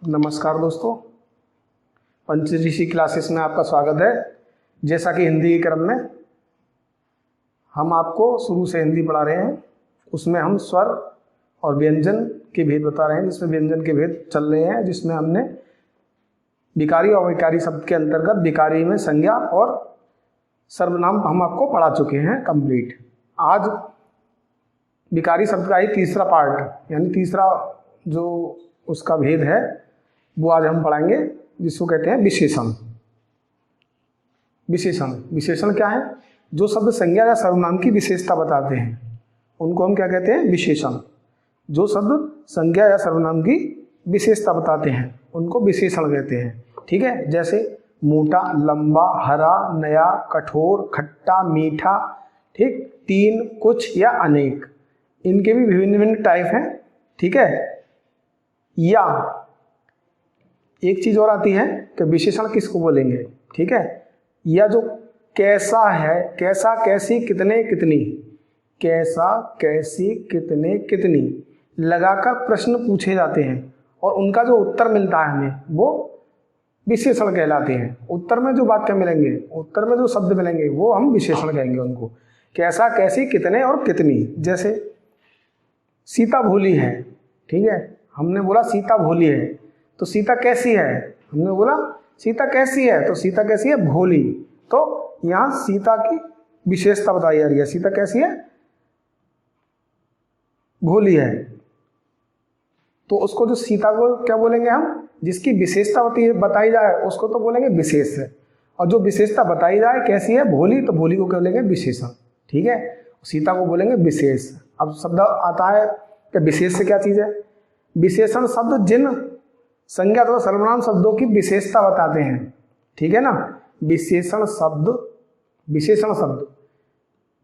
नमस्कार दोस्तों, पंचऋषि क्लासेस में आपका स्वागत है। जैसा कि हिंदी के क्रम में हम आपको शुरू से हिंदी पढ़ा रहे हैं, उसमें हम स्वर और व्यंजन के भेद बता रहे हैं, जिसमें व्यंजन के भेद चल रहे हैं, जिसमें हमने विकारी और अविकारी शब्द के अंतर्गत विकारी में संज्ञा और सर्वनाम हम आपको पढ़ा चुके हैं कंप्लीट। आज विकारी शब्द का ही तीसरा पार्ट यानी तीसरा जो उसका भेद है वो आज हम पढ़ाएंगे, जिसको कहते हैं विशेषण। विशेषण विशेषण क्या है? जो शब्द संज्ञा या सर्वनाम की विशेषता बताते हैं उनको हम क्या कहते हैं? विशेषण। जो शब्द संज्ञा या सर्वनाम की विशेषता बताते हैं उनको विशेषण कहते हैं। ठीक है, जैसे मोटा, लंबा, हरा, नया, कठोर, खट्टा, मीठा, ठीक, तीन, कुछ या अनेक, इनके भी विभिन्न विभिन्न टाइप हैं। ठीक है, या एक चीज और आती है कि विशेषण किसको बोलेंगे। ठीक है, या जो कैसा है, कैसा, कैसी, कितने, कितनी, कैसा, कैसी, कितने, कितनी लगाकर प्रश्न पूछे जाते हैं और उनका जो उत्तर मिलता है हमें वो विशेषण कहलाते हैं। उत्तर में जो वाक्य मिलेंगे, उत्तर में जो शब्द मिलेंगे वो हम विशेषण कहेंगे उनको। कैसा, कैसी, कितने और कितनी। जैसे सीता भोली है, ठीक है, हमने बोला सीता भोली है, तो सीता कैसी है? हमने बोला सीता कैसी है, तो सीता कैसी है? भोली। तो यहाँ सीता की विशेषता बताई जा रही है, सीता कैसी है? भोली है। तो उसको जो सीता को क्या बोलेंगे हम? जिसकी विशेषता होती है बताई जाए उसको तो बोलेंगे विशेष है, और जो विशेषता बताई जाए कैसी है? भोली, तो भोली को क्या बोलेंगे? विशेषण। ठीक है, सीता को बोलेंगे विशेष। अब शब्द आता है कि विशेष से क्या चीज है? विशेषण शब्द जिन संज्ञा अथवा सर्वनाम शब्दों की विशेषता बताते हैं। ठीक है ना, विशेषण शब्द, विशेषण शब्द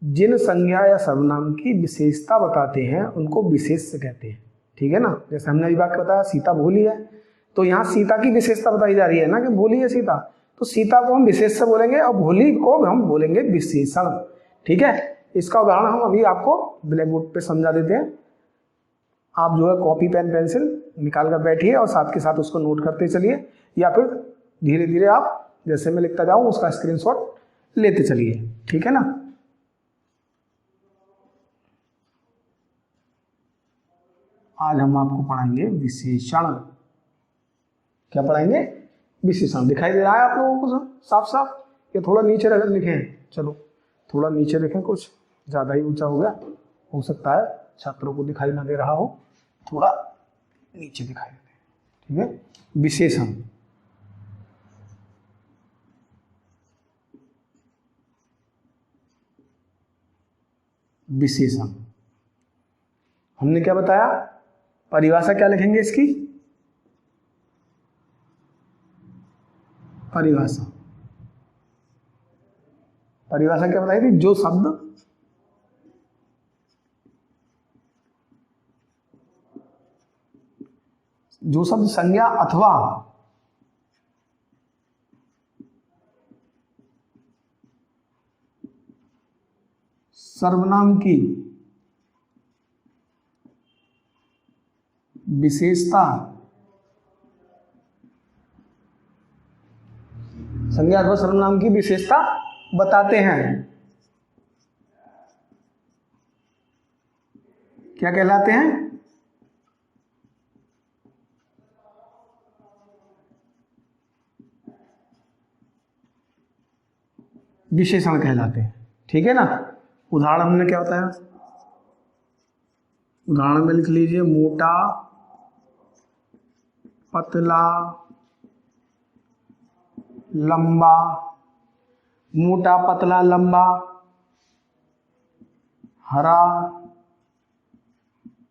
जिन संज्ञा या सर्वनाम की विशेषता बताते हैं उनको विशेष कहते हैं। ठीक है ना, जैसे हमने अभी वाक्य बताया सीता भोली है, तो यहाँ सीता की विशेषता बताई जा रही है ना कि भोली है सीता, तो सीता को हम विशेष से बोलेंगे और भोली को हम बोलेंगे विशेषण। ठीक है, इसका उदाहरण हम अभी आपको ब्लैक बोर्ड पे समझा देते हैं। आप जो है कॉपी पेन पेंसिल निकाल कर बैठिए और साथ के साथ उसको नोट करते चलिए, या फिर धीरे धीरे आप जैसे मैं लिखता जाऊं उसका स्क्रीनशॉट लेते चलिए। ठीक है ना, आज हम आपको पढ़ाएंगे विशेषण। क्या पढ़ाएंगे? विशेषण। दिखाई दे रहा है आप लोगों को साफ साफ? या थोड़ा नीचे रख लिखे? चलो थोड़ा नीचे लिखें, कुछ ज़्यादा ही ऊंचा हो गया, हो सकता है छात्रों को दिखाई ना दे रहा हो, थोड़ा नीचे दिखाई दे। ठीक है, विशेषण। विशेषण हमने क्या बताया? परिभाषा क्या लिखेंगे इसकी? परिभाषा। परिभाषा क्या बताई थी? जो शब्द संज्ञा अथवा सर्वनाम की विशेषता, संज्ञा अथवा सर्वनाम की विशेषता बताते हैं, क्या कहलाते हैं? विशेषण कहलाते हैं। ठीक है ना, उदाहरण हमने क्या बताया? उदाहरण में लिख लीजिए मोटा, पतला, लंबा। मोटा, पतला, लंबा, हरा,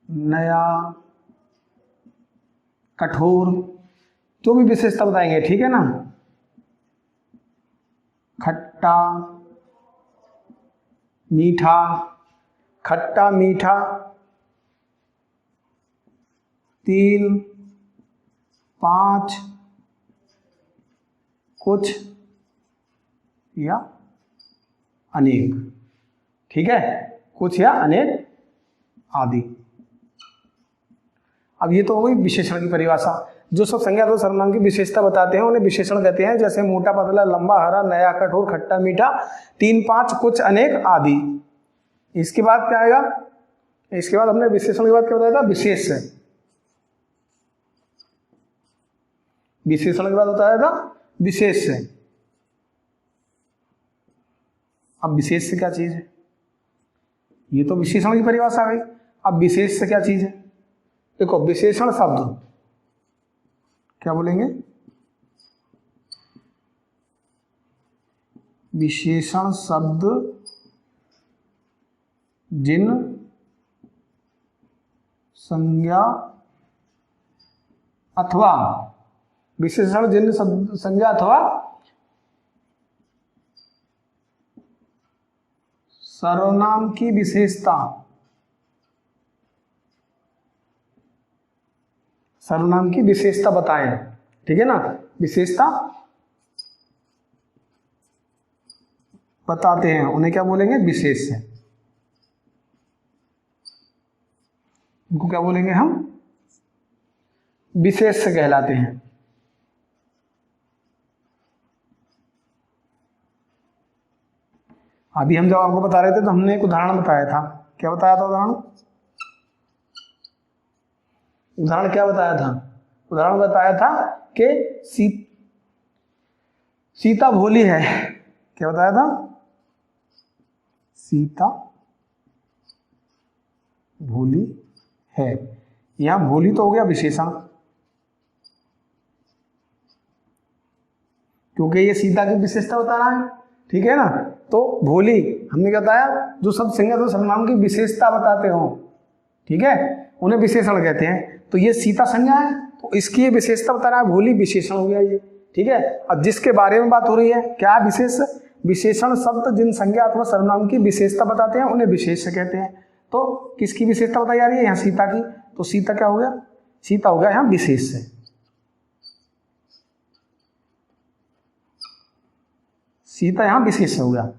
नया, कठोर, जो भी विशेषता बताएंगे। ठीक है ना, खट्टा, मीठा, खट्टा, मीठा, तीन, पांच, कुछ या अनेक। ठीक है, कुछ या अनेक आदि। अब ये तो हो गई विशेषण की परिभाषा। जो सब संज्ञा अथवा सर्वनाम की विशेषता बताते हैं उन्हें विशेषण कहते हैं। जैसे मोटा, पतला, लंबा, हरा, नया, कठोर, खट्टा, मीठा, 3, 5, कुछ, अनेक आदि। इसके बाद क्या आएगा? इसके बाद हमने विशेषण के बाद क्या बताया था? विशेष। विशेषण के बाद बताया था विशेष। अब विशेष से क्या चीज है? ये तो विशेषण की परिभाषा आ गई। अब विशेष से क्या चीज है? देखो, विशेषण शब्द क्या बोलेंगे? विशेषण शब्द जिन संज्ञा अथवा विशेषण जिन संज्ञा अथवा सर्वनाम की विशेषता, सर्वनाम की विशेषता बताएं। ठीक है ना? विशेषता बताते हैं उन्हें क्या बोलेंगे? विशेष। उनको क्या बोलेंगे हम? विशेष कहलाते हैं। अभी हम जब आपको बता रहे थे तो हमने एक उदाहरण बताया था। क्या बताया था उदाहरण? उदाहरण क्या बताया था? उदाहरण बताया था कि सीता भोली है। क्या बताया था? सीता भोली है। यहां भोली तो हो गया विशेषण, क्योंकि ये सीता की विशेषता बता रहा है। ठीक है ना? तो भोली हमने क्या बताया? जो सब संज्ञा तो सर्वनाम की विशेषता बताते हो, ठीक है, उन्हें विशेषण कहते हैं। तो ये सीता संज्ञा है, तो इसकी ये विशेषता बता रहा है, भोली विशेषण हो गया ये। ठीक है? अब जिसके बारे में बात हो रही है, क्या विशेष? विशेषण शब्द जिन संज्ञा अथवा सर्वनाम की विशेषता बताते हैं उन्हें विशेष कहते हैं। तो किसकी विशेषता बताई जा रही है? यहाँ सीता की। तो सीता क्या हो गया? सीता हो गया यहाँ विशेष से। सीता यहाँ विशेष हो गया,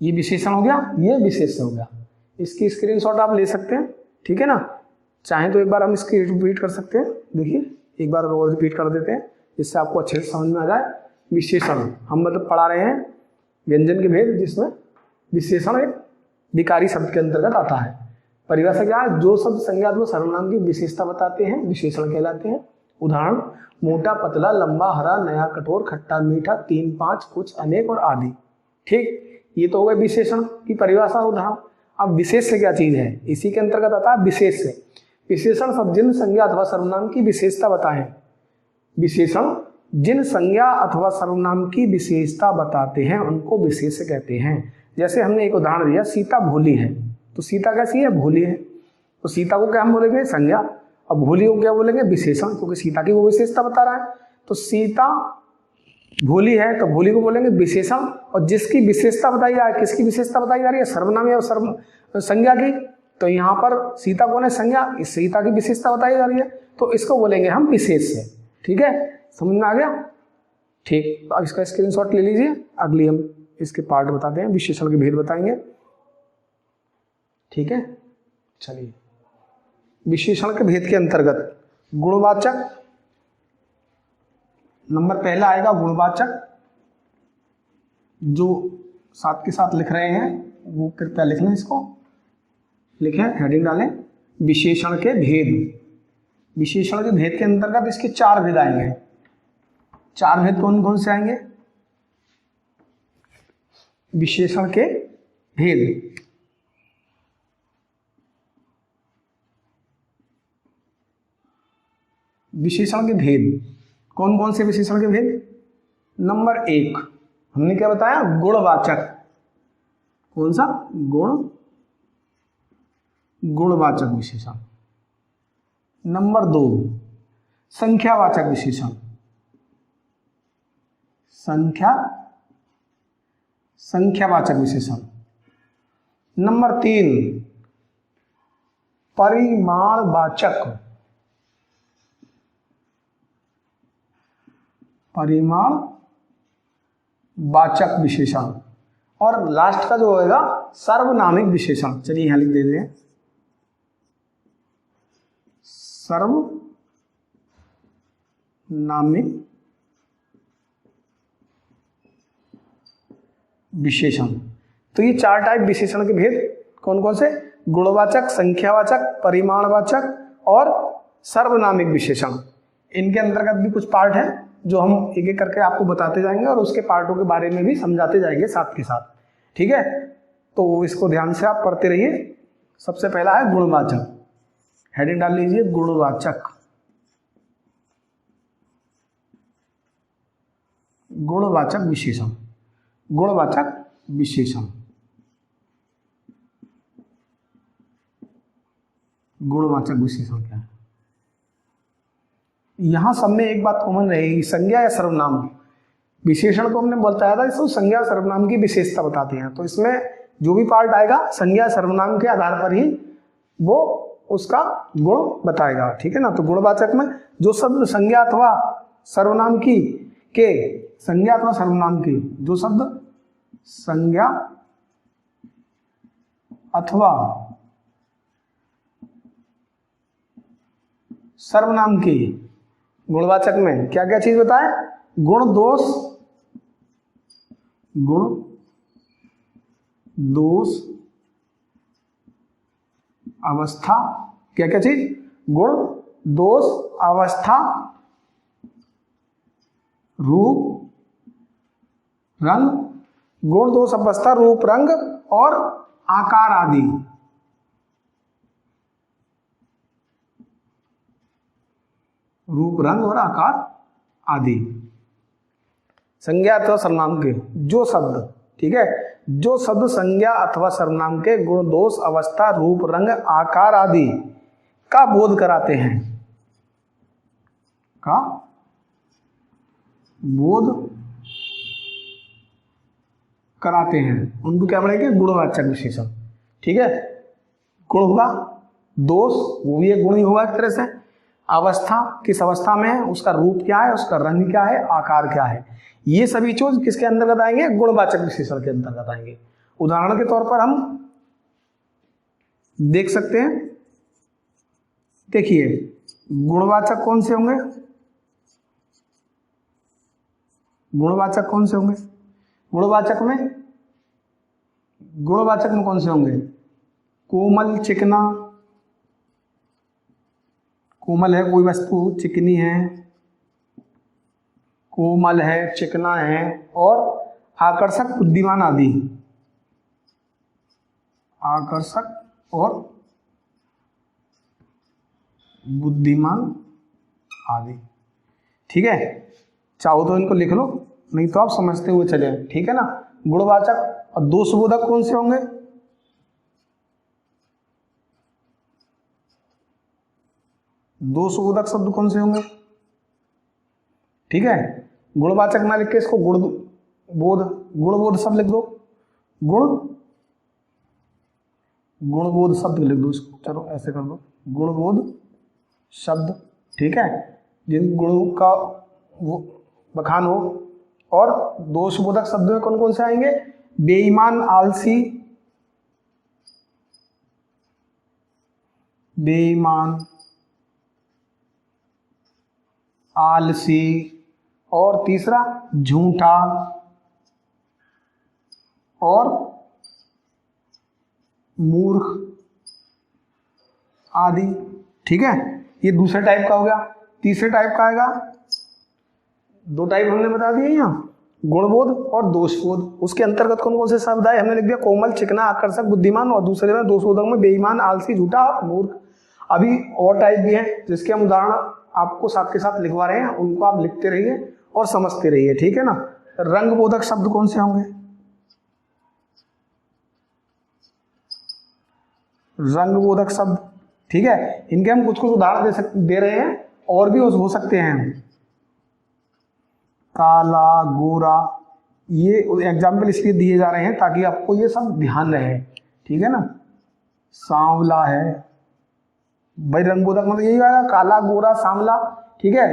ये विशेषण हो गया, ये विशेष हो गया। इसकी स्क्रीनशॉट आप ले सकते हैं। ठीक है ना? चाहें तो एक बार हम इसकी रिपीट कर सकते हैं। देखिए, एक बार और रिपीट कर देते हैं जिससे आपको अच्छे से समझ में आ जाए। विशेषण हम मतलब पढ़ा रहे हैं व्यंजन के भेद, जिसमें विशेषण एक विकारी शब्द के अंतर्गत आता है। परिभाषा क्या है? जो शब्द संज्ञा अथवा सर्वनाम की विशेषता बताते हैं विशेषण कहलाते हैं। उदाहरण: मोटा, पतला, लंबा, हरा, नया, कठोर, खट्टा, मीठा, 3, 5, कुछ, अनेक और आदि। ठीक, ये तो हो गए विशेषण की परिभाषा, उदाहरण। अब विशेष से क्या चीज है? इसी के अंतर्गत आता है विशेष से। विशेषण शब्द जिन संज्ञा अथवा सर्वनाम की विशेषता बताएं। विशेषण जिन संज्ञा अथवा सर्वनाम की विशेषता बताते हैं उनको विशेष कहते हैं। जैसे हमने एक उदाहरण दिया, सीता भोली है। तो सीता कैसी है? भोली है। तो सीता को क्या हम बोलेंगे? संज्ञा। अब भोली को क्या बोलेंगे? विशेषण, क्योंकि सीता की वो विशेषता बता रहा है। तो सीता भोली है तो भोली को बोलेंगे विशेषण। और जिसकी विशेषता बताई जा रही है, किसकी विशेषता बताई जा रही है? सर्वनाम या संज्ञा की। तो यहाँ पर सीता कौन है? संज्ञा। इस सीता की विशेषता बताई जा रही है, तो इसको बोलेंगे हम विशेष से। ठीक है? समझ में आ गया? ठीक, तो अब इसका स्क्रीनशॉट ले लीजिए। अगली हम इसके पार्ट बताते हैं, विशेषण के भेद बताएंगे। ठीक है, चलिए। विशेषण के भेद के अंतर्गत गुणवाचक, नंबर पहला आएगा गुणवाचक। जो साथ के साथ लिख रहे हैं वो कृपया लिख लें, इसको लिखें, हेडिंग डालें, विशेषण के भेद। विशेषण के भेद के अंतर्गत इसके 4 भेद आएंगे। 4 भेद कौन कौन से आएंगे? विशेषण के भेद। विशेषण के भेद कौन कौन से? विशेषण के भेद, नंबर 1 हमने क्या बताया? गुणवाचक। कौन सा? गुणवाचक विशेषण। नंबर 2 संख्यावाचक विशेषण। संख्यावाचक विशेषण। नंबर 3 परिमाणवाचक विशेषण। और लास्ट का जो होगा सार्वनामिक विशेषण। चलिए यहां लिख देते हैं, सार्वनामिक नामिक विशेषण। तो ये 4 टाइप विशेषण के भेद कौन कौन से? गुणवाचक, संख्यावाचक, परिमाणवाचक और सर्वनामिक विशेषण। इनके अंतर्गत भी कुछ पार्ट हैं जो हम एक एक करके आपको बताते जाएंगे और उसके पार्टों के बारे में भी समझाते जाएंगे साथ के साथ, ठीक है? तो इसको ध्यान से आप पढ़ते रहिए। सबसे पहला है गुणवाचक, हेडिंग डाल लीजिए गुणवाचक। गुणवाचक विशेषण, गुणवाचक विशेषण, गुणवाचक विशेषण क्या है? यहां सब में एक बात कॉमन रहेगी, संज्ञा या सर्वनाम। विशेषण को हमने बताया था इसको संज्ञा सर्वनाम की विशेषता बताते हैं, तो इसमें जो भी पार्ट आएगा संज्ञा सर्वनाम के आधार पर ही वो उसका गुण बताएगा, ठीक है ना? तो गुणवाचक में जो शब्द संज्ञा अथवा सर्वनाम की के संज्ञा अथवा सर्वनाम की, जो शब्द संज्ञा अथवा सर्वनाम की, गुणवाचक में क्या क्या चीज बताए? गुण दोष, गुण दोष अवस्था, क्या क्या चीज? गुण दोष अवस्था, रूप रंग, गुण दोष अवस्था रूप रंग और आकार आदि। रूप रंग और आकार आदि। संज्ञा अथवा सर्वनाम के जो शब्द, ठीक है, जो शब्द संज्ञा अथवा सर्वनाम के गुण दोष अवस्था रूप रंग आकार आदि का बोध कराते हैं, का बोध कराते हैं, उनको क्या बोलेंगे? गुणवाचक विशेषण, ठीक है? गुण हुआ, दोष वो भी एक गुण ही होगा एक तरह से, अवस्था किस अवस्था में है, उसका रूप क्या है, उसका रंग क्या है, आकार क्या है, ये सभी चीज किसके अंतर्गत आएंगे? गुणवाचक विशेषण के अंतर्गत आएंगे। उदाहरण के तौर पर हम देख सकते हैं, देखिए गुणवाचक कौन से होंगे? गुणवाचक कौन से होंगे? गुणवाचक में कौन से होंगे? कोमल, चिकना, कोमल है कोई वस्तु, चिकनी है, कोमल है, चिकना है, और आकर्षक, बुद्धिमान आदि, आकर्षक और बुद्धिमान आदि, ठीक है? चाहो तो इनको लिख लो, नहीं तो आप समझते हुए चले, ठीक है ना? गुणवाचक। और दोषबोधक कौन से होंगे? दोषबोधक शब्द कौन से होंगे? ठीक है, गुणवाचक ना लिख के इसको गुणबोध शब्द लिख दो, गुणबोध शब्द लिख दो इसको, चलो ऐसे कर दो, गुणबोध शब्द, ठीक है, जिन गुणों का वो बखान हो। और दोषबोधक शब्द में कौन कौन से आएंगे? बेईमान, आलसी, बेईमान, आलसी, और तीसरा झूठा और मूर्ख आदि, ठीक है? ये दूसरे टाइप का हो गया। तीसरे टाइप का आएगा, 2 टाइप हमने बता दिए यहाँ, गुणबोध और दोषबोध। उसके अंतर्गत कौन कौन से शब्द आए? हमने लिख दिया कोमल, चिकना, आकर्षक, बुद्धिमान, और दूसरे में दोषबोधक में बेईमान, आलसी, झूठा और मूर्ख। अभी और टाइप भी हैं जिसके हम उदाहरण आपको साथ के साथ लिखवा रहे हैं, उनको आप लिखते रहिए और समझते रहिए, ठीक है ना? रंगबोधक शब्द कौन से होंगे? रंगबोधक शब्द, ठीक है, इनके हम कुछ कुछ उदाहरण दे रहे हैं, और भी हो सकते हैं। काला, गोरा, ये एग्जाम्पल इसलिए दिए जा रहे हैं ताकि आपको ये सब ध्यान रहे, ठीक है ना? सांवला है भाई, रंगबोधक मतलब यही आएगा, काला, गोरा, सांवला, ठीक है,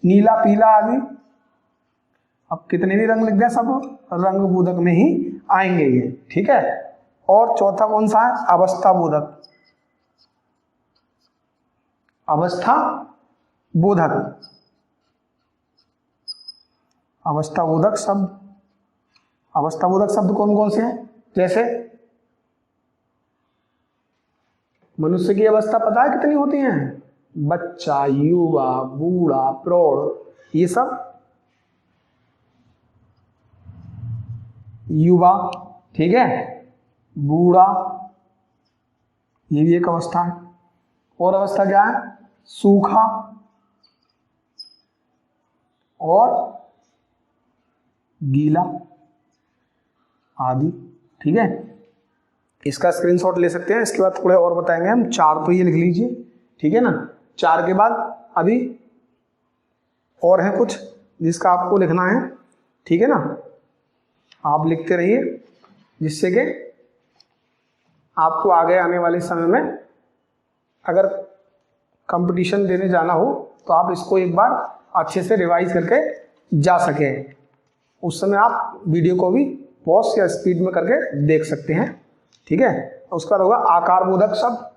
नीला, पीला आदि। अब कितने भी रंग लिख दें सब रंगबोधक में ही आएंगे ये, ठीक है? और चौथा कौन सा है? अवस्था बोधक, अवस्था बोधक, अवस्थाबोधक शब्द, अवस्थाबोधक शब्द कौन कौन से हैं? जैसे मनुष्य की अवस्था पता है कितनी होती हैं? बच्चा, युवा, बूढ़ा, प्रौढ़, ये सब। युवा, ठीक है, बूढ़ा, ये भी एक अवस्था है। और अवस्था क्या है? सूखा और गीला आदि, ठीक है। इसका स्क्रीनशॉट ले सकते हैं। इसके बाद थोड़े और बताएंगे हम। 4 तो ये लिख लीजिए, ठीक है ना। 4 के बाद अभी और है कुछ जिसका आपको लिखना है, ठीक है ना। आप लिखते रहिए जिससे कि आपको आगे आने वाले समय में अगर कंपटीशन देने जाना हो तो आप इसको एक बार अच्छे से रिवाइज करके जा सकें। उस समय आप वीडियो को भी पॉज या स्पीड में करके देख सकते हैं, ठीक है। उसके बाद होगा आकार बोधक शब्द,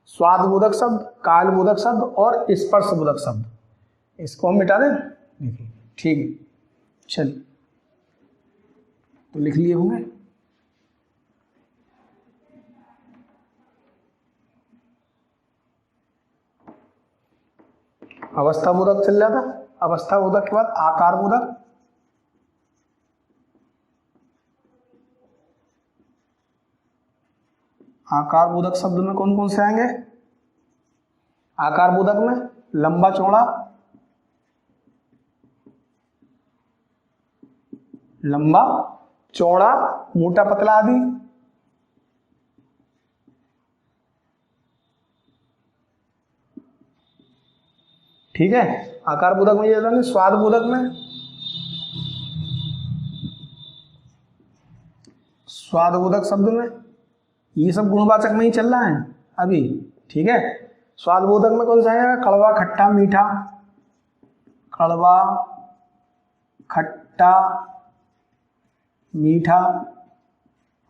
स्वाद बोधक शब्द, काल बोधक शब्द और स्पर्श बोधक शब्द। इसको हम मिटा दें, देखिए, ठीक है। चलिए, तो लिख लिए होंगे। अवस्था बोधक चल रहा था। अवस्था बोधक के बाद आकार बोधक, आकार बोधक शब्द में कौन कौन से आएंगे? आकार बोधक में लंबा चौड़ा, लंबा चौड़ा, मोटा पतला आदि। ठीक है। आकार बोधक में ये था। स्वाद बोधक में, स्वाद बोधक शब्द में ये सब गुणवाचक में ही चल रहा है अभी, ठीक है। स्वाद बोधक में कौन सा आएगा? कड़वा, खट्टा, मीठा, कड़वा, खट्टा, मीठा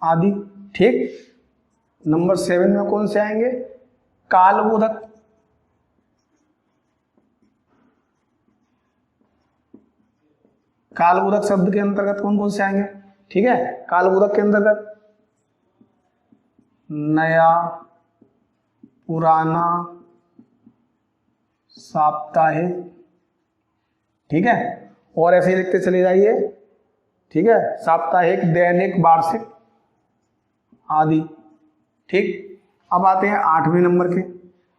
आदि, ठीक। नंबर 7 में कौन से आएंगे? काल बोधक, काल बोधक शब्द के अंतर्गत कौन कौन से आएंगे? ठीक है। काल बोधक के अंतर्गत नया, पुराना, साप्ताहिक, ठीक है। और ऐसे ही लिखते चले जाइए, ठीक है। साप्ताहिक, दैनिक, वार्षिक आदि, ठीक। अब आते हैं 8वें नंबर के।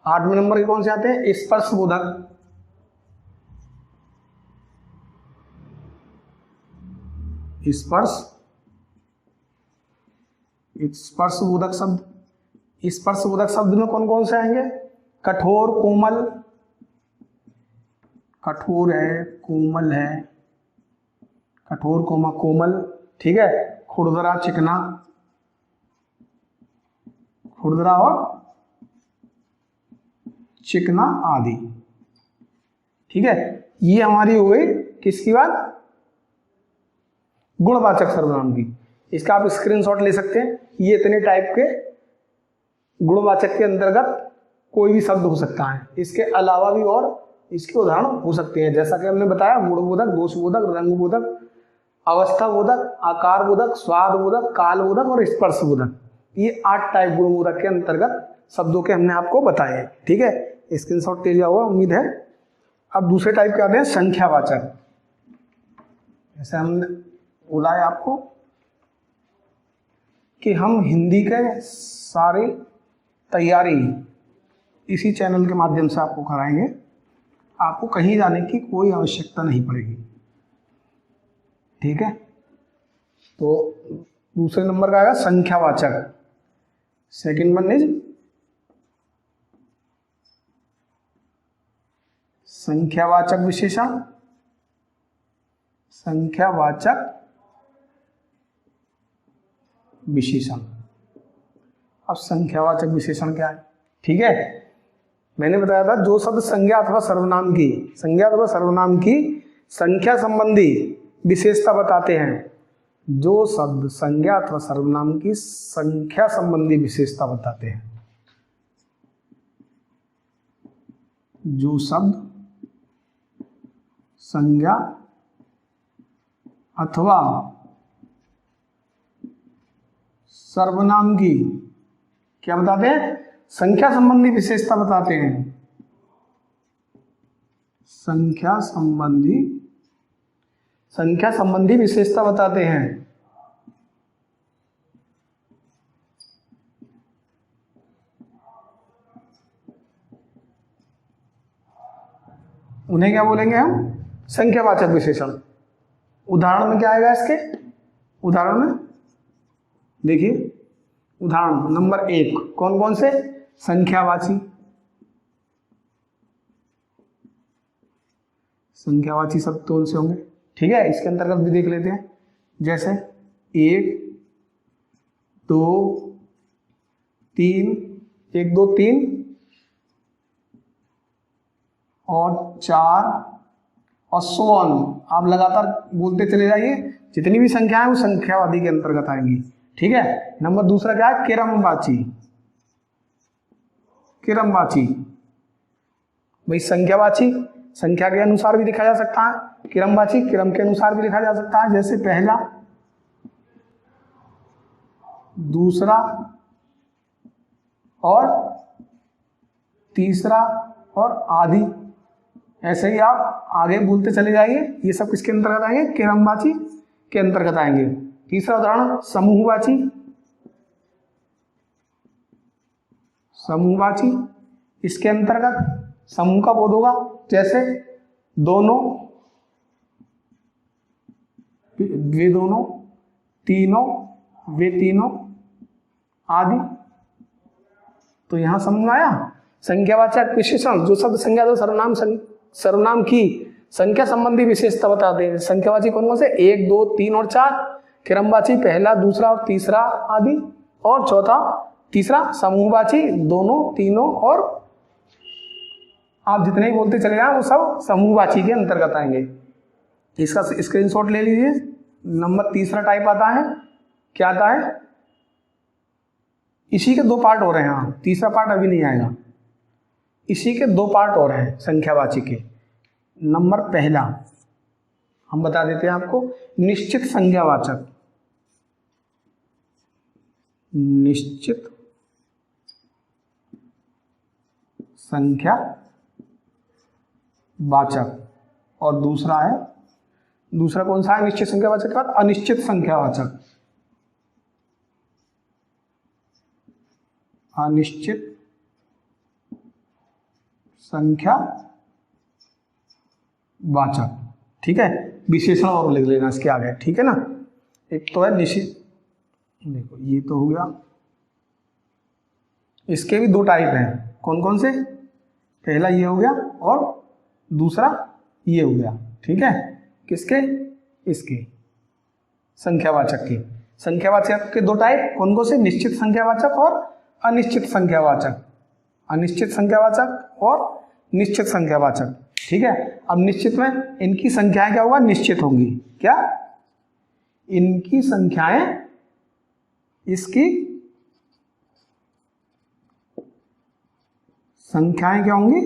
8वें नंबर के कौन से आते हैं? स्पर्श बोधक, स्पर्श, स्पर्श बोधक शब्द। स्पर्श बोधक शब्द में कौन कौन से आएंगे? कठोर, कोमल, कठोर है, कोमल है, कठोर, कोमल, ठीक है। खुरदरा, चिकना, खुरदरा और चिकना आदि, ठीक है। ये हमारी हो गई किसकी बात? गुणवाचक सर्वनाम की। इसका आप स्क्रीनशॉट ले सकते हैं। ये इतने टाइप के गुणवाचक के अंतर्गत कोई भी शब्द हो सकता है। इसके अलावा भी और इसके उदाहरण हो सकते हैं, जैसा कि हमने बताया, गुणबोधक, दोषबोधक, रंगबोधक, अवस्था बोधक, आकार बोधक, स्वाद बोधक, काल बोधक और स्पर्श बोधक। ये 8 टाइप गुणबोधक के अंतर्गत शब्दों के हमने आपको बताए, ठीक है। स्क्रीनशॉट ले लिया होगा उम्मीद है। अब दूसरे टाइप के आते हैं संख्यावाचक। जैसे हमने बोला है आपको कि हम हिंदी के सारी तैयारी इसी चैनल के माध्यम से आपको कराएंगे। आपको कहीं जाने की कोई आवश्यकता नहीं पड़ेगी, ठीक है। तो दूसरे नंबर का आएगा संख्यावाचक। सेकंड वन इज संख्यावाचक विशेषण, संख्यावाचक विशेषण। अब संख्यावाचक विशेषण क्या है? ठीक है, मैंने बताया था जो शब्द संज्ञा अथवा सर्वनाम की, संज्ञा अथवा सर्वनाम की संख्या संबंधी विशेषता बताते हैं। जो शब्द संज्ञा अथवा सर्वनाम की संख्या संबंधी विशेषता बताते हैं, जो शब्द संज्ञा अथवा सर्वनाम की क्या बताते हैं, संख्या संबंधी विशेषता बताते हैं, संख्या संबंधी विशेषता बताते हैं। उन्हें क्या बोलेंगे हम, संख्यावाचक विशेषण। उदाहरण में क्या आएगा इसके, उदाहरण में देखिए, उदाहरण नंबर 1 कौन कौन से, संख्यावाची, संख्यावाची शब्द कौन से होंगे, ठीक है। इसके अंतर्गत भी देख लेते हैं, जैसे 1 2 3, 1 2 3 और 4 और सो ऑन। आप लगातार बोलते चले जाइए, जितनी भी संख्या है वो संख्यावादी के अंतर्गत आएंगी, ठीक है। नंबर दूसरा क्या है, किरमवाची, किरमवाची भाई संख्यावाची संख्या के अनुसार भी लिखा जा सकता है, किरमवाची किरम के अनुसार भी लिखा जा सकता है, जैसे पहला, दूसरा और तीसरा और आदि। ऐसे ही आप आगे बोलते चले जाइए, ये सब किसके अंतर्गत आएंगे, किरमवाची के अंतर्गत आएंगे। तीसरा उदाहरण समूहवाची, समूहवाची इसके अंतर्गत समूह का बोध होगा, जैसे दोनों, वे दोनों, तीनों, वे तीनों आदि। तो यहां समूह आया। संख्यावाचक विशेषण, जो शब्द संज्ञा दो सर्वनाम की संख्या संबंधी विशेषता बताते हैं। संख्यावाची कौन कौन से, 1 2 3 और 4, किरमवाची पहला दूसरा और तीसरा आदि, और चौथा तीसरा समूहवाची दोनों तीनों, और आप जितने ही बोलते चले जाए वो सब समूहवाची के अंतर्गत आएंगे। इसका स्क्रीनशॉट ले लीजिए। नंबर तीसरा टाइप आता है, क्या आता है, इसी के 2 पार्ट हो रहे हैं, हाँ तीसरा पार्ट अभी नहीं आएगा, इसी के 2 पार्ट हो रहे हैं संख्यावाची के। नंबर पहला हम बता देते हैं आपको, निश्चित संख्यावाचक, निश्चित संख्यावाचक, और दूसरा है, दूसरा कौन सा है निश्चित संख्यावाचक के बाद, अनिश्चित संख्यावाचक, अनिश्चित संख्यावाचक, ठीक है। विशेषण और लिख लेना इसके आगे, ठीक है ना। एक तो है निश्चित, देखो ये तो हो गया, इसके भी 2 टाइप हैं, कौन कौन से, पहला ये हो गया और दूसरा ये हो गया, ठीक है। किसके, इसके संख्यावाचक के। संख्यावाचक के 2 टाइप कौन कौन से, निश्चित संख्यावाचक और अनिश्चित संख्यावाचक, अनिश्चित संख्यावाचक और निश्चित संख्यावाचक, ठीक है। अब निश्चित में इनकी संख्याएं क्या होगा, निश्चित होंगी, क्या, इनकी संख्याएं, इसकी संख्याएं क्या होंगी,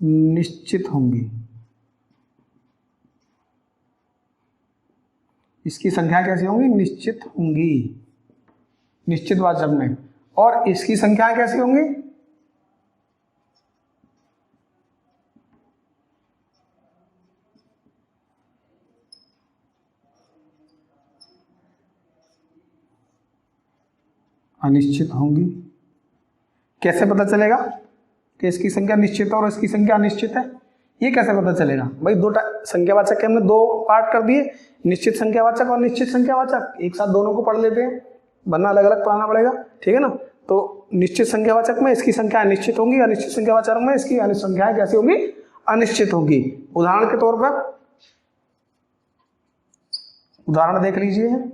निश्चित होंगी, इसकी संख्या कैसी होंगी, निश्चित होंगी, निश्चित वाचक में। और इसकी संख्याएं कैसी होंगी, अनिश्चित होंगी। कैसे पता चलेगा कि इसकी संख्या निश्चित है और इसकी संख्या अनिश्चित है, ये कैसे पता चलेगा भाई, 2 संख्यावाचक के हमने 2 पार्ट कर दिए, निश्चित संख्यावाचक और निश्चित संख्यावाचक। एक साथ दोनों को पढ़ लेते हैं, वरना अलग अलग पढ़ाना पड़ेगा, ठीक है ना। तो निश्चित संख्यावाचक में इसकी संख्या निश्चित होंगी, अनिश्चित संख्यावाचक में इसकी संख्याएं कैसी होंगी, अनिश्चित होंगी। उदाहरण के तौर पर उदाहरण देख लीजिए,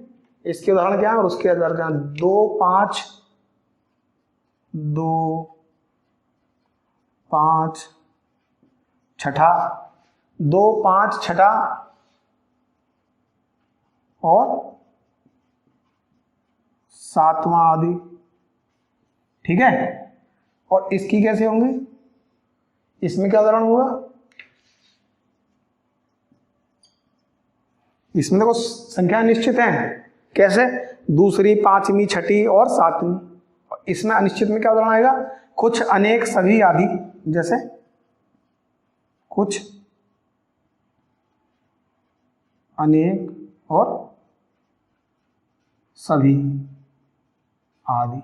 इसके उदाहरण क्या है और उसके आधार क्या, 2 5 2 5 छठा, 2 5 छठा और 7वां आदि, ठीक है। और इसकी कैसे होंगे, इसमें क्या उदाहरण होगा, इसमें देखो संख्या निश्चित है। कैसे? दूसरी, पांचवी, छठी और सातवीं। इसमें अनिश्चित में क्या उदाहरण आएगा? कुछ, अनेक, सभी आदि। जैसे कुछ, अनेक और सभी आदि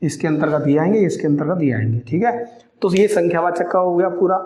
इसके अंतर्गत ये आएंगे, इसके अंतर्गत ये आएंगे। ठीक है, तो ये संख्यावाचक का हो गया पूरा।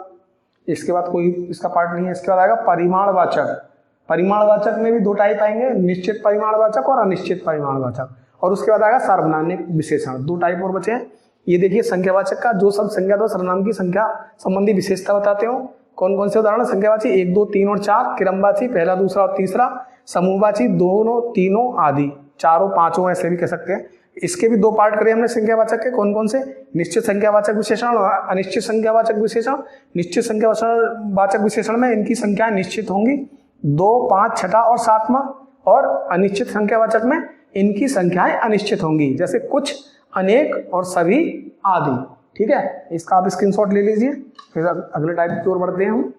इसके बाद कोई इसका पार्ट नहीं है। इसके बाद आएगा परिमाणवाचक। परिमाणवाचक में भी दो टाइप आएंगे, निश्चित परिमाणवाचक और अनिश्चित परिमाणवाचक। और उसके बाद आएगा सार्वनामिक विशेषण। दो टाइप और बचे हैं। ये देखिए संख्यावाचक का जो शब्द संज्ञा अथवा सर्वनाम की संख्या संबंधी विशेषता बताते हो। कौन कौन से उदाहरण? संख्यावाची 1, 2, 3 और 4, क्रमवाची पहला, दूसरा और तीसरा, समूहवाची दोनों, तीनों आदि, चारों, पांचों, ऐसे भी कह सकते हैं। इसके भी दो पार्ट करे हमने संख्यावाचक के। कौन कौन से? निश्चित संख्यावाचक विशेषण और अनिश्चित संख्यावाचक विशेषण। निश्चित संख्यावाचक विशेषण में इनकी संख्याएं निश्चित होंगी, 2, 5, छठा और सातवां। और अनिश्चित संख्यावाचक में इनकी संख्याएं अनिश्चित होंगी, जैसे कुछ, अनेक और सभी आदि। ठीक है, इसका आप स्क्रीनशॉट ले लीजिए। फिर अगले टाइप की ओर बढ़ते हैं हम।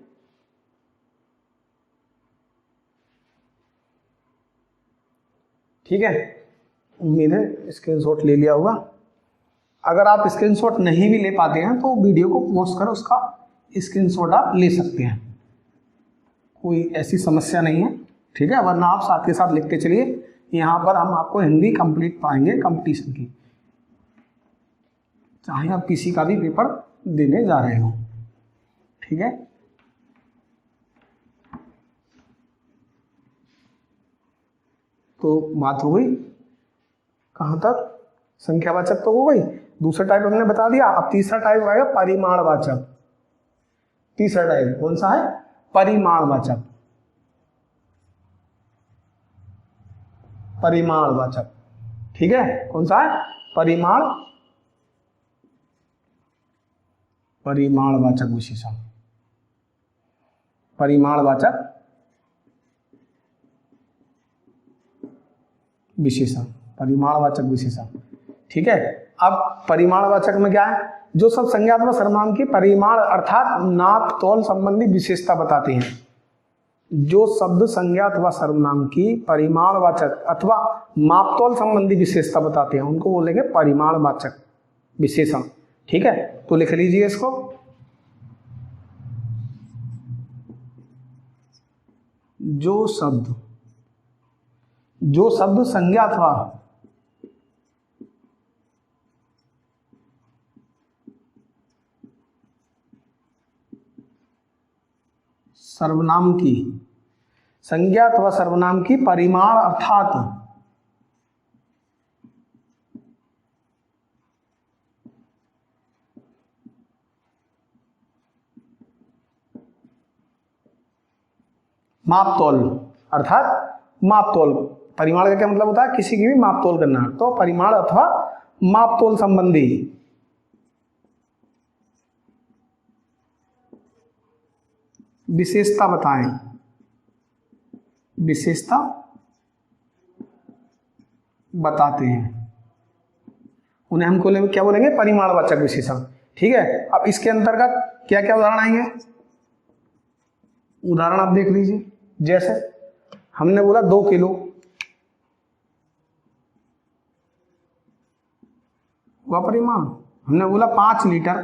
ठीक है, उम्मीद है स्क्रीनशॉट ले लिया होगा। अगर आप स्क्रीनशॉट नहीं भी ले पाते हैं तो वीडियो को पॉज कर उसका स्क्रीनशॉट आप ले सकते हैं, कोई ऐसी समस्या नहीं है। ठीक है, वरना आप साथ के साथ लिखते चलिए। यहाँ पर हम आपको हिंदी कंप्लीट पाएंगे कंपटीशन की, चाहे आप किसी का भी पेपर देने जा रहे हो। ठीक है, तो बात हो गई कहाँ तक? संख्यावाचक तो हो गई। दूसरा टाइप हमने बता दिया। अब तीसरा टाइप आएगा परिमाणवाचक। तीसरा टाइप कौन सा है? परिमाणवाचक। परिमाणवाचक। ठीक है, कौन सा है? परिमाणवाचक विशेषण। परिमाणवाचक विशेषण। परिमाणवाचक विशेषण। ठीक है, अब परिमाणवाचक में क्या है? जो सब संज्ञा अथवा सर्वनाम की परिमाण अर्थात नाप तौल संबंधी विशेषता बताते हैं। जो शब्द संज्ञा अथवा सर्वनाम की परिमाणवाचक अथवा मापतौल संबंधी विशेषता बताते हैं उनको बोलेंगे परिमाणवाचक विशेषण। ठीक है, तो लिख लीजिए इसको। जो शब्द संज्ञा अथवा सर्वनाम की संज्ञा अथवा सर्वनाम की परिमाण अर्थात मापतौल, अर्थात मापतौल। परिमाण का क्या मतलब होता है? किसी की भी मापतौल करना। तो परिमाण अथवा मापतौल संबंधी विशेषता बताएं। विशेषता बताते हैं उन्हें हमको क्या बोलेंगे? परिमाणवाचक विशेषण। ठीक है, अब इसके अंतर्गत क्या क्या उदाहरण आएंगे? उदाहरण आप देख लीजिए। जैसे हमने बोला 2 किलो हुआ परिमाण। हमने बोला 5 लीटर।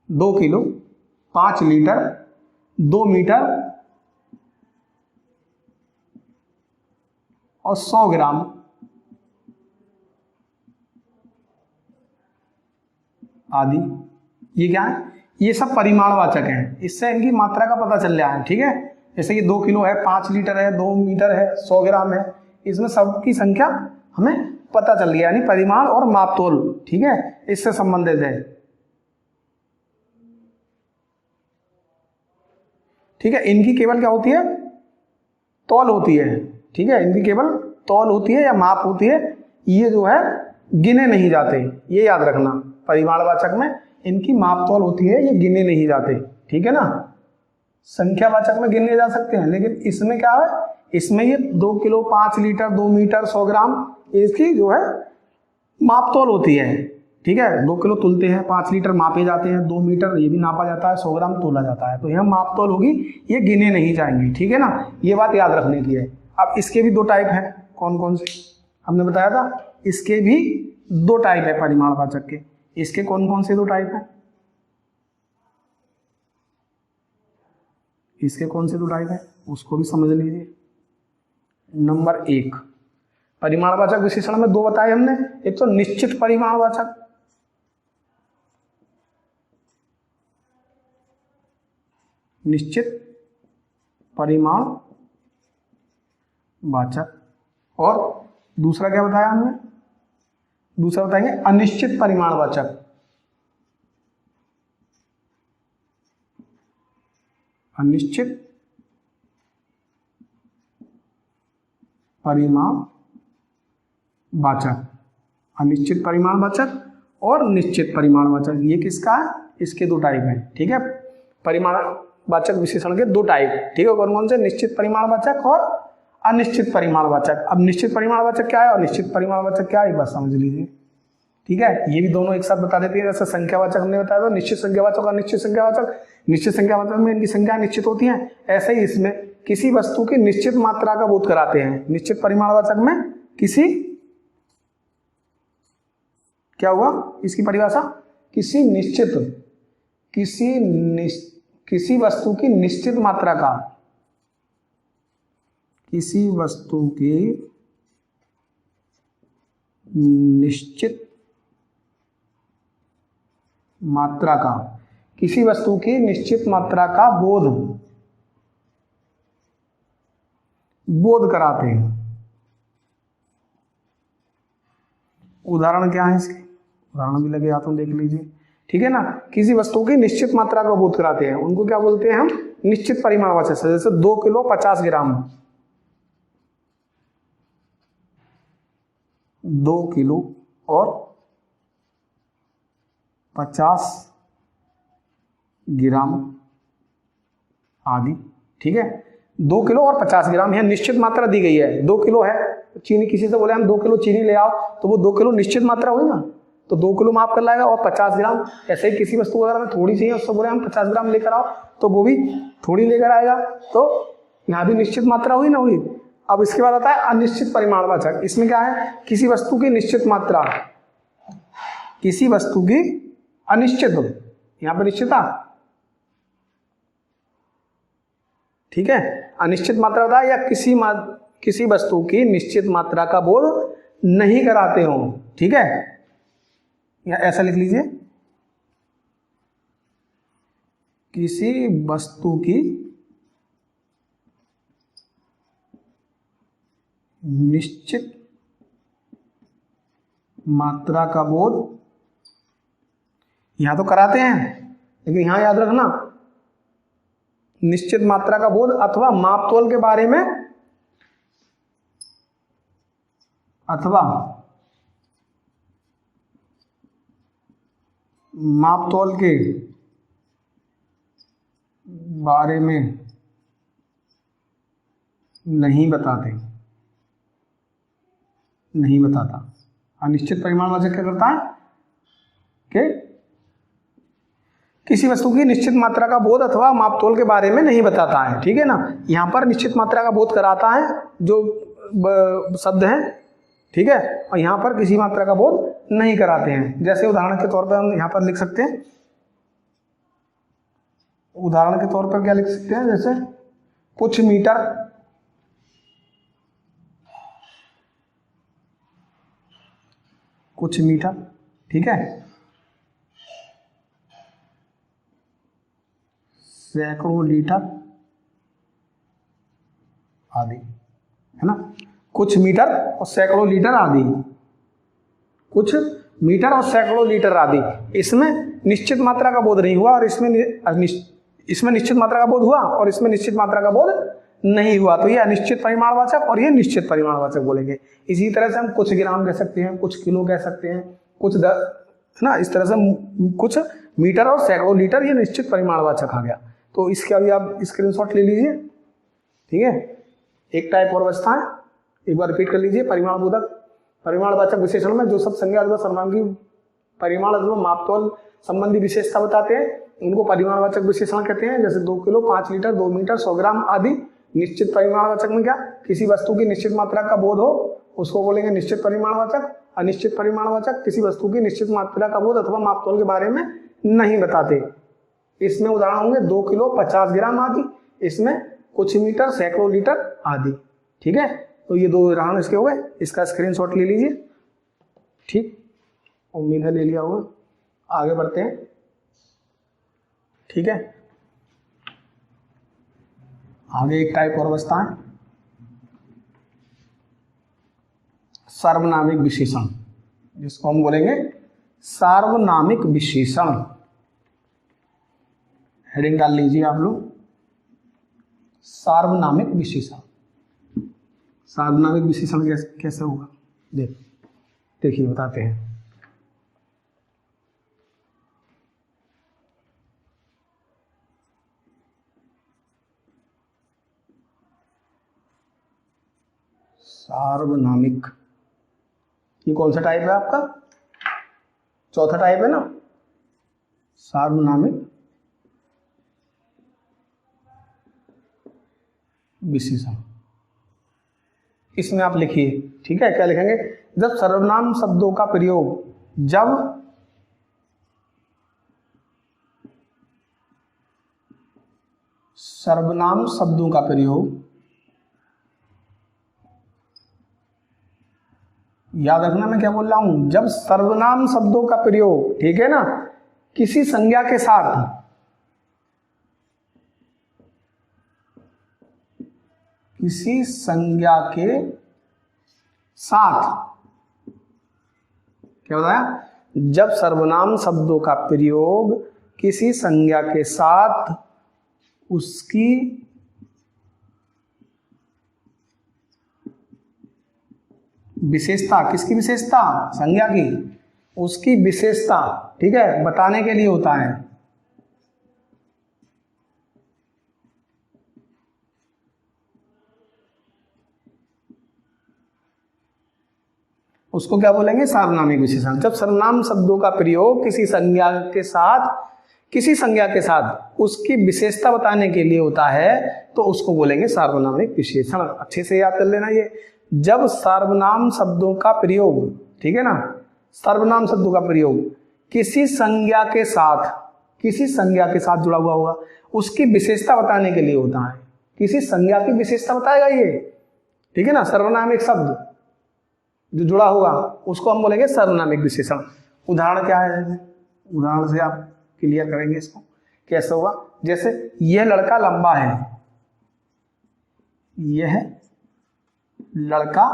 2 किलो, 5 लीटर, 2 मीटर और 100 ग्राम। आदि। ये क्या है? ये सब परिमाणवाचक हैं। इससे इनकी मात्रा का पता चल रहा है। ठीक है, जैसे कि 2 किलो है, 5 लीटर है, 2 मीटर है, 100 ग्राम है। इसमें सबकी संख्या हमें पता चल गया, यानी परिमाण और मापतोल। ठीक है, इससे संबंधित है। ठीक है, इनकी केवल क्या होती है? तौल होती है। ठीक है, इनकी केवल तौल होती है या माप होती है। ये जो है गिने नहीं जाते, ये याद रखना। परिमाणवाचक में इनकी माप तौल होती है, ये गिने नहीं जाते। ठीक है ना, संख्यावाचक में गिने जा सकते हैं, लेकिन इसमें क्या है? इसमें ये 2 किलो, 5 लीटर, 2 मीटर, 100 ग्राम, इसकी जो है माप तौल होती है। ठीक है, 2 किलो तुलते हैं, 5 लीटर मापे जाते हैं, 2 मीटर ये भी नापा जाता है, 100 ग्राम तोला जाता है। तो यह माप तोल होगी, ये गिने नहीं जाएंगे, ठीक है ना, ये बात याद रखने की है। अब इसके भी 2 टाइप हैं, कौन कौन से हमने बताया था, इसके भी 2 टाइप है परिमाणवाचक के। इसके कौन कौन से 2 टाइप हैं, इसके कौन से 2 टाइप है उसको भी समझ लीजिए। नंबर 1, परिमाणवाचक विशेषण में 2 बताए हमने, एक तो निश्चित परिमाणवाचक, निश्चित परिमाणवाचक, और दूसरा क्या बताया हमने, दूसरा बताएंगे अनिश्चित परिमाणवाचक। अनिश्चित परिमाणवाचक, अनिश्चित परिमाणवाचक और निश्चित परिमाणवाचक, ये किसका है, इसके 2 टाइप हैं, ठीक है। परिमाणवाचक विशेषण के 2 टाइप, ठीक है, कौन कौन से, निश्चित परिमाणवाचक और अनिश्चित परिमाणवाचक। अब निश्चित परिमाणवाचक क्या है और निश्चित परिमाणवाचक क्या है, एक बात समझ लीजिए, ठीक है। ये भी दोनों एक साथ बता देते हैं, जैसे संख्यावाचक हमने बताया था, निश्चित संख्यावाचक और निश्चित संख्यावाचक। निश्चित संख्यावाचक में इनकी संख्या निश्चित होती है, ऐसे ही इसमें किसी वस्तु की निश्चित मात्रा का बोध कराते हैं। निश्चित परिमाणवाचक में किसी, क्या हुआ इसकी परिभाषा, किसी निश्चित, किसी वस्तु की निश्चित मात्रा का, किसी वस्तु की निश्चित मात्रा का, किसी वस्तु की निश्चित मात्रा का बोध कराते हैं। उदाहरण क्या है इसके, उदाहरण भी लगे हाथों देख लीजिए, ठीक है ना। किसी वस्तु की निश्चित मात्रा का बोध कराते हैं, उनको क्या बोलते हैं हम, निश्चित परिमाणवाचक। जैसे 2 किलो 50 ग्राम, 2 किलो और 50 ग्राम आदि, ठीक है। 2 किलो और 50 ग्राम, यह निश्चित मात्रा दी गई है। 2 किलो है चीनी, किसी से बोले हम 2 किलो चीनी ले आओ, तो वो 2 किलो निश्चित मात्रा हुई ना, तो 2 किलो माफ कर लाएगा, और 50 ग्राम, ऐसे ही किसी वस्तु अगर हमें थोड़ी चाहिए, उससे बोले हम 50 ग्राम लेकर आओ, तो वो भी थोड़ी लेकर आएगा, तो यहाँ भी निश्चित मात्रा हुई ना हुई। अब इसके बाद आता है अनिश्चित परिमाणवाचक। इसमें क्या है, किसी वस्तु की निश्चित मात्रा, किसी वस्तु की अनिश्चित, यहां पर निश्चितता, ठीक है, अनिश्चित मात्रा होता है, या किसी वस्तु की निश्चित मात्रा का बोध नहीं कराते हो, ठीक है, या ऐसा लिख लीजिए, किसी वस्तु की निश्चित मात्रा का बोध, यहां तो कराते हैं, लेकिन यहां याद रखना निश्चित मात्रा का बोध अथवा मापतोल के बारे में, अथवा मापतोल के बारे में नहीं बताते, नहीं बताता। अनिश्चित परिमाणवाचक क्या करता है कि किसी वस्तु की निश्चित मात्रा का बोध अथवा मापतोल के बारे में नहीं बताता है, ठीक है ना। यहां पर निश्चित मात्रा का बोध कराता है जो शब्द है, ठीक है, और यहां पर किसी मात्रा का बोध नहीं कराते हैं। जैसे उदाहरण के तौर पर हम यहां पर लिख सकते हैं, उदाहरण के तौर पर क्या लिख सकते हैं, जैसे कुछ मीटर, कुछ मीटर, ठीक है, सैकड़ों लीटर आदि, है ना। कुछ मीटर और सैकड़ों लीटर आदि, कुछ मीटर और सैकड़ों लीटर आदि, इसमें निश्चित मात्रा का बोध नहीं हुआ, और इसमें निश्चित मात्रा का बोध हुआ, और इसमें निश्चित मात्रा का बोध नहीं हुआ, तो ये अनिश्चित परिमाणवाचक और ये निश्चित परिमाणवाचक बोलेंगे। इसी तरह से हम कुछ ग्राम कह सकते हैं, कुछ किलो कह सकते हैं, कुछ ना, इस तरह से कुछ मीटर और सैकड़ों लीटर, ये निश्चित परिमाणवाचक आ गया। तो इसके अभी आप स्क्रीनशॉट ले लीजिए, ठीक है। एक टाइप और बचता है, एक बार रिपीट कर लीजिए, परिमाणबोधक परिमाणवाचक विशेषण में जो सब संज्ञा अथवा सर्वनाम की परिमाण अथवा मापतोल संबंधी विशेषता बताते हैं, उनको परिमाणवाचक विशेषण कहते हैं। जैसे 2 किलो, 5 लीटर, 2 मीटर, 100 ग्राम आदि। निश्चित परिमाणवाचक में क्या, किसी वस्तु की निश्चित मात्रा का बोध हो उसको बोलेंगे निश्चित परिमाणवाचक। अनिश्चित परिमाणवाचक किसी वस्तु की निश्चित मात्रा का बोध अथवा मापतोल के बारे में नहीं बताते। इसमें उदाहरण होंगे 2 किलो, 50 ग्राम आदि। इसमें कुछ मीटर, सैकड़ों लीटर आदि। ठीक है, तो ये 2 उदाहरण इसके हो गए। इसका स्क्रीनशॉट ले लीजिए। ठीक, उम्मीद है ले लिया होगा। आगे बढ़ते हैं। ठीक है, आगे एक टाइप और बचता है, सार्वनामिक विशेषण, जिसको हम बोलेंगे सार्वनामिक विशेषण। हेडिंग डाल लीजिए आप लोग, सार्वनामिक विशेषण। सार्वनामिक विशेषण कैसे होगा देखिए बताते हैं। सार्वनामिक, ये कौन सा टाइप है आपका? चौथा टाइप है ना, सार्वनामिक विशेषण। इसमें आप लिखिए। ठीक है, क्या लिखेंगे? जब सर्वनाम शब्दों का प्रयोग, जब सर्वनाम शब्दों का प्रयोग, याद रखना मैं क्या बोल रहा हूं, जब सर्वनाम शब्दों का प्रयोग, ठीक है ना, किसी संज्ञा के साथ, किसी संज्ञा के साथ, क्या बताया? जब सर्वनाम शब्दों का प्रयोग किसी संज्ञा के साथ उसकी विशेषता, किसकी विशेषता? संज्ञा की, उसकी विशेषता, ठीक है, बताने के लिए होता है। उसको क्या बोलेंगे? सार्वनामिक विशेषण। जब सर्वनाम शब्दों का प्रयोग किसी संज्ञा के साथ, किसी संज्ञा के साथ उसकी विशेषता बताने के लिए होता है तो उसको बोलेंगे सार्वनामिक विशेषण। अच्छे से याद कर लेना ये। जब सर्वनाम शब्दों का प्रयोग, ठीक है ना, सर्वनाम शब्दों का प्रयोग किसी संज्ञा के साथ, किसी संज्ञा के साथ जुड़ा हुआ होगा, उसकी विशेषता बताने के लिए होता है। किसी संज्ञा की विशेषता बताएगा ये, ठीक है ना। सर्वनामिक शब्द जो जुड़ा होगा उसको हम बोलेंगे सार्वनामिक विशेषण। उदाहरण क्या है? उदाहरण से आप क्लियर करेंगे इसको। कैसे होगा? जैसे यह लड़का लंबा है, यह लड़का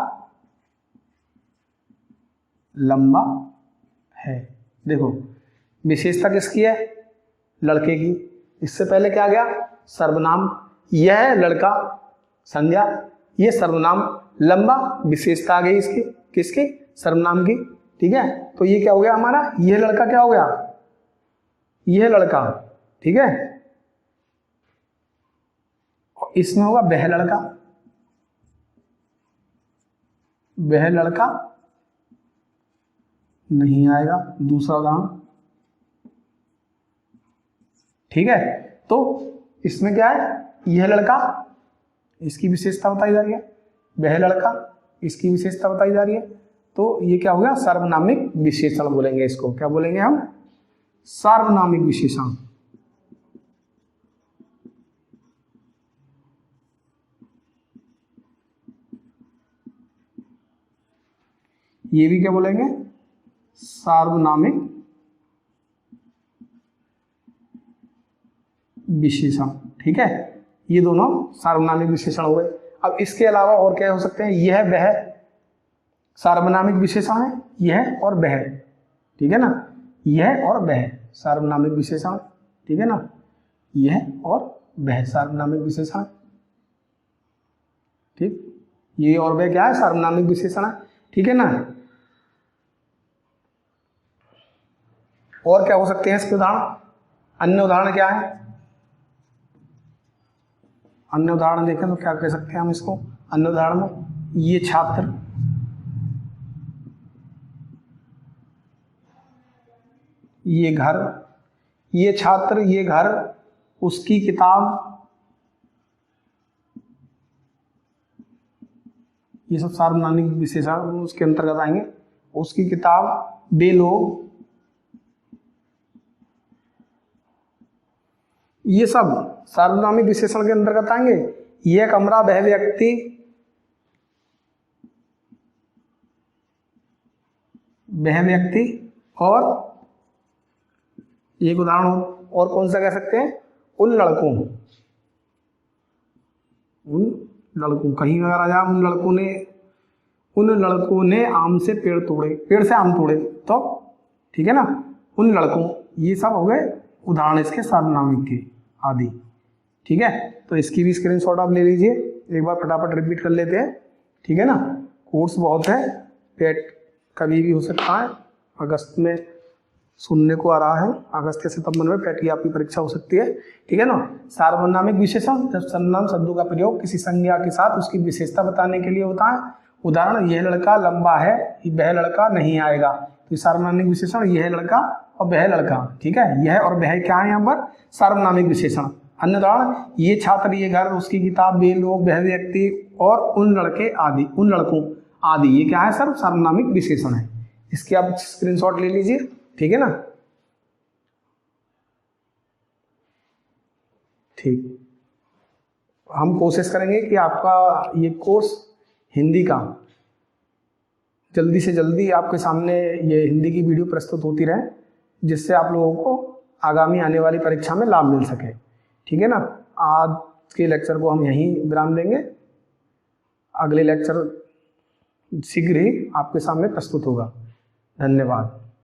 लंबा है। देखो विशेषता किसकी है? लड़के की। इससे पहले क्या आ गया? सर्वनाम। यह लड़का संज्ञा, यह सर्वनाम, लंबा विशेषता आ गई इसकी, किसकी? सर्वनाम की। ठीक है, तो ये क्या हो गया हमारा? यह लड़का क्या हो गया? यह लड़का, ठीक है। इसमें होगा वह लड़का, वह लड़का नहीं आएगा। दूसरा उदाहरण, ठीक है। तो इसमें क्या है? यह लड़का, इसकी विशेषता बताई जा रही है, वह लड़का, इसकी विशेषता बताई जा रही है। तो ये क्या हो गया? सार्वनामिक विशेषण बोलेंगे इसको। क्या बोलेंगे हम? सार्वनामिक विशेषण। ये भी क्या बोलेंगे? सार्वनामिक विशेषण। ठीक है, ये दोनों सार्वनामिक विशेषण हो गए। अब इसके अलावा और क्या हो सकते हैं? यह वह सार्वनामिक विशेषण है, यह और वह, ठीक है ना। यह और वह सार्वनामिक विशेषण, ठीक है ना। यह और वह सार्वनामिक विशेषण, ठीक। ये और वह क्या है? सार्वनामिक विशेषण है, ठीक है ना। और क्या हो सकते हैं इसके उदाहरण? अन्य उदाहरण क्या है? अन्य उदाहरण देखें तो क्या कह सकते हैं हम इसको? अन्य उदाहरण में ये छात्र, ये घर, ये छात्र, ये घर, उसकी किताब, ये सब सार्वनामिक विशेषण उसके अंतर्गत आएंगे। उसकी किताब, वे लोग, ये सब सार्वनामिक विशेषण के अंतर्गत आएंगे। यह कमरा, वह व्यक्ति, वह व्यक्ति, और एक उदाहरण और कौन सा कह सकते हैं, उन लड़कों, उन लड़कों, कहीं अगर आ जाए उन लड़कों ने आम से पेड़ तोड़े, पेड़ से आम तोड़े, तो ठीक है ना, उन लड़कों, ये सब हो गए उदाहरण इसके सार्वनामिक के आदि। ठीक है, तो इसकी भी स्क्रीनशॉट आप ले लीजिए, एक बार फटाफट रिपीट कर लेते हैं। ठीक है ना, कोर्स बहुत है, पेट कभी भी हो सकता है, अगस्त में सुनने को आ रहा है, अगस्त या सितंबर में पेट की आपकी परीक्षा हो सकती है। ठीक है ना। सार्वनामिक विशेषण, जब सर्वनाम शब्दों का प्रयोग किसी संज्ञा के साथ उसकी विशेषता बताने के लिए होता है। उदाहरण, यह लड़का लंबा है, वह लड़का नहीं आएगा, तो सार्वनामिक विशेषण यह लड़का और वह लड़का। ठीक है, यह और वह क्या है यहाँ पर, सार्वनामिक विशेषण। अन्य उदाहरण, ये छात्र, ये घर, उसकी किताब, वे लोग, वह व्यक्ति और उन लड़के आदि, उन लड़कों आदि, ये क्या है सर, सार्वनामिक विशेषण है। इसकी आप स्क्रीनशॉट ले लीजिए। ठीक है ना, ठीक, हम कोशिश करेंगे कि आपका ये कोर्स हिंदी का जल्दी से जल्दी आपके सामने ये हिंदी की वीडियो प्रस्तुत होती रहे, जिससे आप लोगों को आगामी आने वाली परीक्षा में लाभ मिल सके। ठीक है ना, आज के लेक्चर को हम यहीं विराम देंगे, अगले लेक्चर शीघ्र ही आपके सामने प्रस्तुत होगा। धन्यवाद।